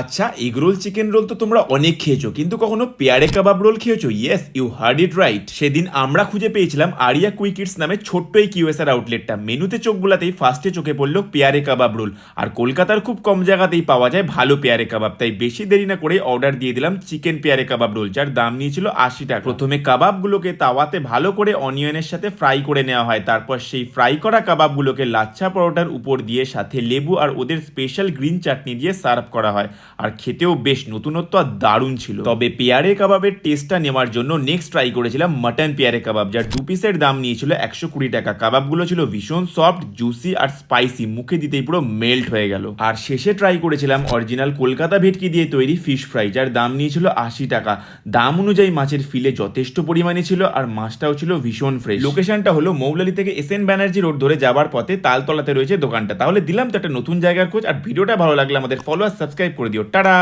আচ্ছা, egg roll chicken roll তো তোমরা অনেক খেয়েছো, কিন্তু কখনো পেয়ারে কাবাব রোল খেয়েছো? Yes, you heard it right. সেদিন আমরা খুঁজে পেয়েছিলাম আরিয়া কুইক ইটস নামে ছোট্ট এই কিউএসআর আউটলেটটা। মেনুতে চোখ বোলাতেই ফার্স্টে চোখে পড়লো পেয়ারে কাবাব রোল। আর কলকাতার খুব কম জায়গাতেই পাওয়া যায় ভালো পেয়ারে কাবাব, তাই বেশি দেরি না করে অর্ডার দিয়ে দিলাম চিকেন পেয়ারে কাবাব রোল, যার দাম নিয়েছিল 80 টাকা। প্রথমে কাবাবগুলোকে তাওয়াতে ভালো করে অনিয়নের সাথে ফ্রাই করে নেওয়া হয়, তারপর সেই ফ্রাই করা কাবাবগুলোকে লাচ্ছা পরোটার উপর দিয়ে সাথে লেবু আর ওদের স্পেশাল গ্রিন চাটনি দিয়ে সার্ভ করা হয়। আর খেতেও বেশ নতুনত্ব আর দারুণ ছিল। তবে পেয়ারে কাবাবের টেস্টটা নেওয়ার জন্য নেক্সট ট্রাই করেছিলাম মাটন পেয়ারে কাবাব, যার 2 পিসের দাম নিয়েছিল 120 টাকা। কাবাবগুলো ছিল ভীষণ সফট, জুসি আর স্পাইসি, মুখে দিতেই পুরো মেল্ট হয়ে গেল। আর শেষে ট্রাই করেছিলাম অরিজিনাল কলকাতা ভেটকি দিয়ে তৈরি ফিশ ফ্রাই, যার দাম নিয়েছিল 80 টাকা। দাম অনুযায়ী মাছের ফিলে যথেষ্ট পরিমাণে ছিল আর মাছটাও ছিল ভীষণ ফ্রেশ। লোকেশনটা হলো মৌলালি থেকে SN ব্যানার্জি রোড ধরে যাবার পথে তালতলাতে রয়েছে দোকানটা। তাহলে দিলাম তো একটা নতুন জায়গার খোঁজ। আর ভিডিওটা ভালো লাগলে আমাদের ফলো আর সাবস্ক্রাইব করে দিও। টাটা।